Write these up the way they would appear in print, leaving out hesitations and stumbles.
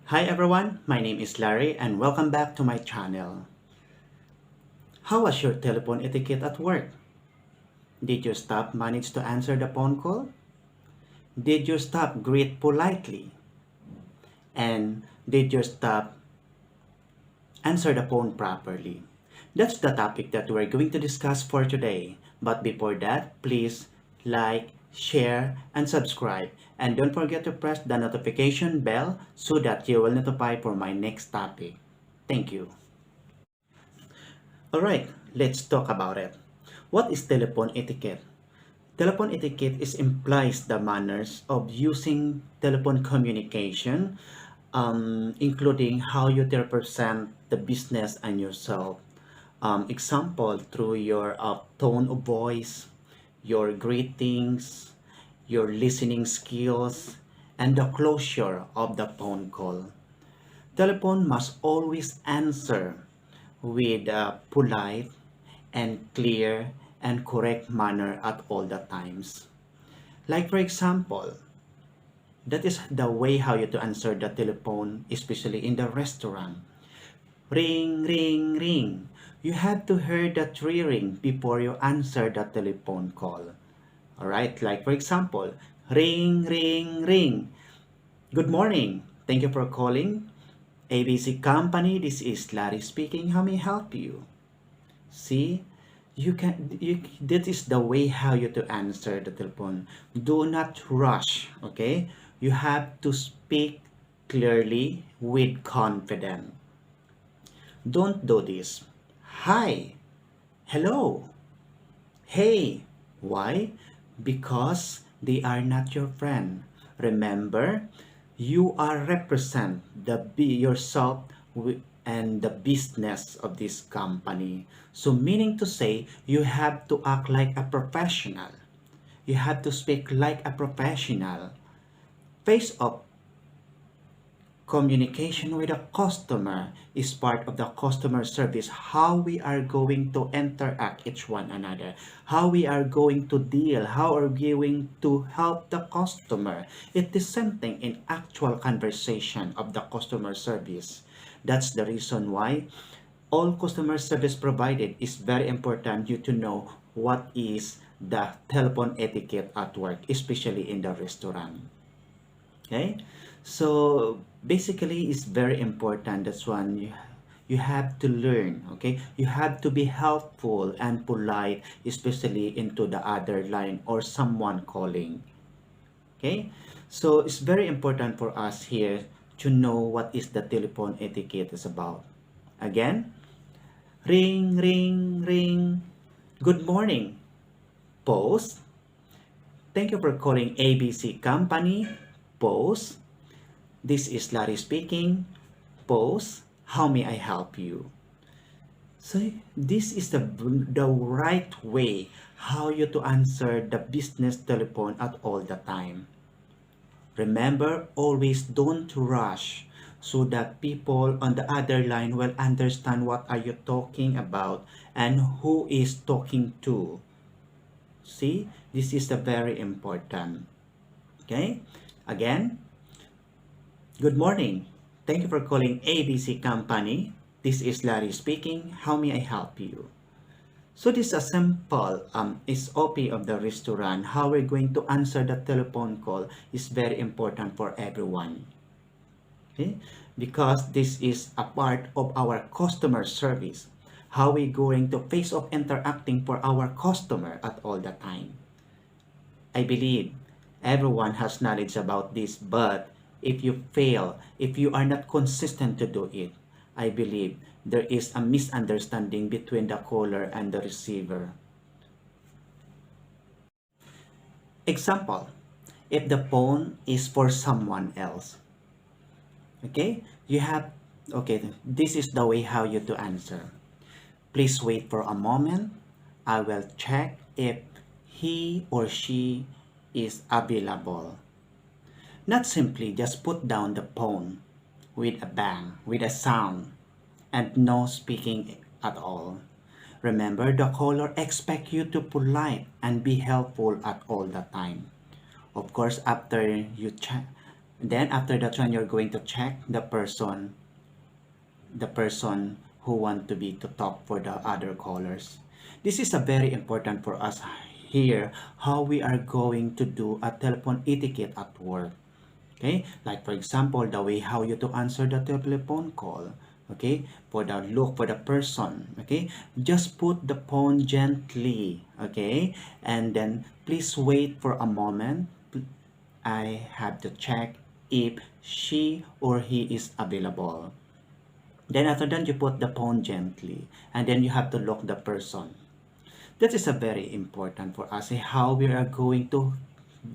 Hi everyone, my name is Larry and welcome back to my channel. How was your telephone etiquette at work? Did your staff manage to answer the phone call? Did your staff greet politely? And did your staff answer the phone properly? That's the topic that we're going to discuss for today. But before that, please like, share, and subscribe. And don't forget to press the notification bell so that you will notify for my next topic. Thank you. Alright, let's talk about it. What is telephone etiquette? Telephone etiquette implies the manners of using telephone communication, including how you represent the business and yourself. Example, through your tone of voice, your greetings, your listening skills, and the closure of the phone call. Telephone must always answer with a polite and clear and correct manner at all the times. Like for example, that is the way how you to answer the telephone, especially in the restaurant. Ring, ring, ring. You have to hear that ring before you answer the telephone call. Alright, like for example, ring, ring, ring. Good morning. Thank you for calling ABC Company. This is Larry speaking. How may I help you? See, that is the way how you to answer the telephone. Do not rush, okay? You have to speak clearly with confidence. Don't do this. Hi, hello, hey. Why? Because they are not your friend. Remember, you are represent yourself and the business of this company. So meaning to say, you have to act like a professional. You have to speak like a professional. Face off communication with a customer is part of the customer service. How we are going to interact each one another, how we are going to deal, how are we going to help the customer. It is something in actual conversation of the customer service. That's the reason why all customer service provided is very important you to know what is the telephone etiquette at work, especially in the restaurant. Okay, so basically it's very important. That's one you have to learn. Okay, you have to be helpful and polite, especially into the other line or someone calling. Okay, so it's very important for us here to know what is the telephone etiquette is about. Again, ring, ring, ring. Good morning. Pause. Thank you for calling ABC Company. Pause. This is Larry speaking. Pause. How may I help you? So this is the right way how you to answer the business telephone at all the time. Remember, always don't rush so that people on the other line will understand what are you talking about and who is talking to. See, this is the very important. Okay, again, good morning. Thank you for calling ABC Company. This is Larry speaking. How may I help you? So this is a simple SOP of the restaurant. How we're going to answer the telephone call is very important for everyone. Okay? Because this is a part of our customer service. How we going to face off interacting for our customer at all the time. I believe everyone has knowledge about this, but if you fail, if you are not consistent to do it, I believe there is a misunderstanding between the caller and the receiver. Example, if the phone is for someone else, okay, this is the way how you to answer. Please wait for a moment. I will check if he or she is available. Not simply just put down the phone with a bang, with a sound, and no speaking at all. Remember, the caller expects you to polite and be helpful at all the time. Of course, after you check, Then after that one, you're going to check the person who want to be to talk for the other callers. This is a very important for us here, how we are going to do a telephone etiquette at work. Okay, like for example, the way how you to answer the telephone call. Okay, for the look for the person. Okay, just put the phone gently. Okay, and then please wait for a moment. I have to check if she or he is available. Then after that, you put the phone gently, and then you have to look the person. That is a very important for us, how we are going to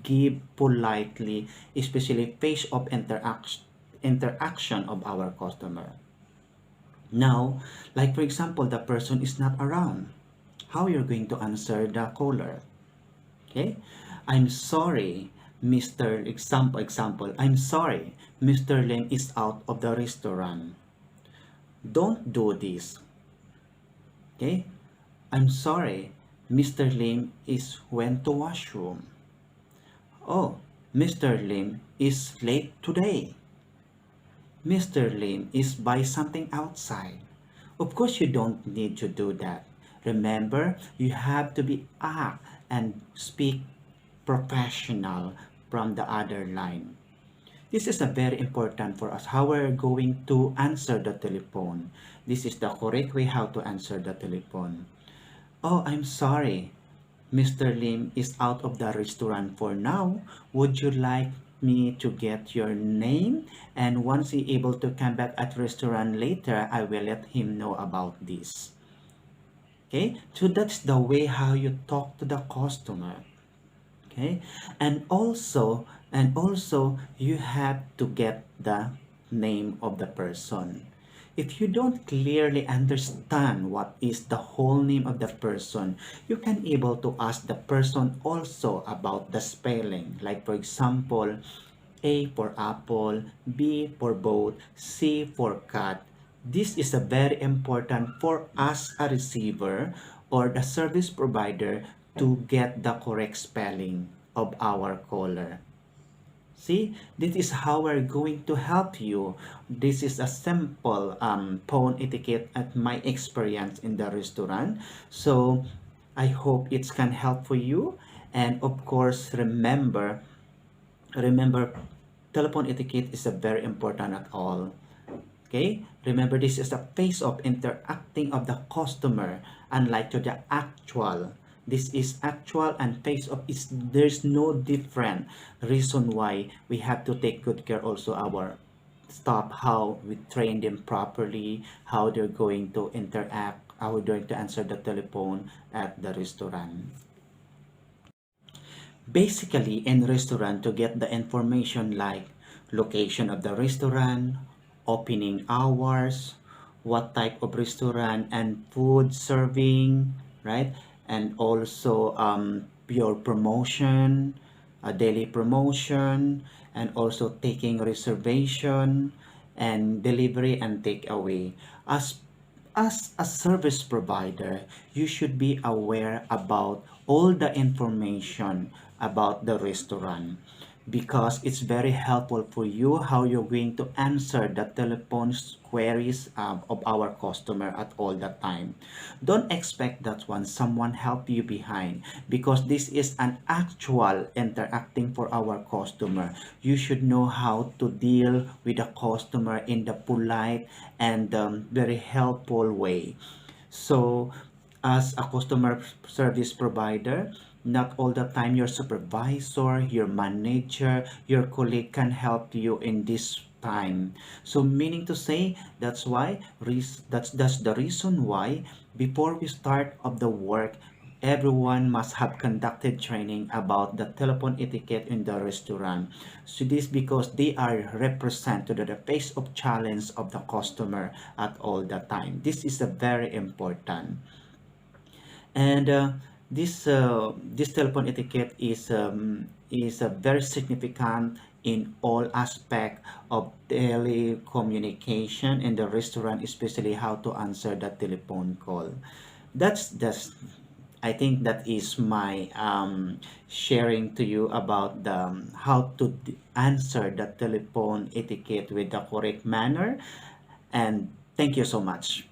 give politely, especially face of interaction of our customer. Now, like for example, the person is not around. How you're going to answer the caller? Okay, I'm sorry, Mr. Example. I'm sorry, Mr. Lim is out of the restaurant. Don't do this. Okay, I'm sorry, Mr. Lim is went to washroom. Oh, Mr. Lim is late today. Mr. Lim is buy something outside. Of course, you don't need to do that. Remember, you have to be act and speak professional from the other line. This is a very important for us, how we're going to answer the telephone. This is the correct way how to answer the telephone. Oh, I'm sorry. Mr. Lim is out of the restaurant for now. Would you like me to get your name? And once he able to come back at restaurant later, I will let him know about this. Okay, so that's the way how you talk to the customer. Okay, and also you have to get the name of the person. If you don't clearly understand what is the whole name of the person, you can able to ask the person also about the spelling, like for example, A for apple, B for boat, C for cat. This is a very important for us, a receiver or the service provider, to get the correct spelling of our caller. See, this is how we're going to help you. This is a simple phone etiquette at my experience in the restaurant. So I hope it can help for you. And of course, remember, telephone etiquette is a very important at all. Okay, remember, this is a phase of interacting of the customer, unlike to the actual. This is actual and phase of is there's no different reason why we have to take good care also our staff, how we train them properly, how they're going to interact, how we're going to answer the telephone at the restaurant. Basically, in restaurant, to get the information like location of the restaurant, opening hours, what type of restaurant and food serving, right? And also your promotion, a daily promotion, and also taking reservation and delivery and takeaway. As a service provider, you should be aware about all the information about the restaurant, because it's very helpful for you how you're going to answer the telephone queries of our customer at all the time. Don't expect that one someone help you behind, because this is an actual interacting for our customer. You should know how to deal with the customer in the polite and very helpful way. So, as a customer service provider, not all the time your supervisor, your manager, your colleague can help you in this time. So, meaning to say, that's the reason why before we start of the work, everyone must have conducted training about the telephone etiquette in the restaurant. So this because they are represented the face of challenge of the customer at all the time. This is a very important. And this telephone etiquette is very significant in all aspect of daily communication in the restaurant, especially how to answer the telephone call. That's I think that is my sharing to you about the how to answer the telephone etiquette with the correct manner. And thank you so much.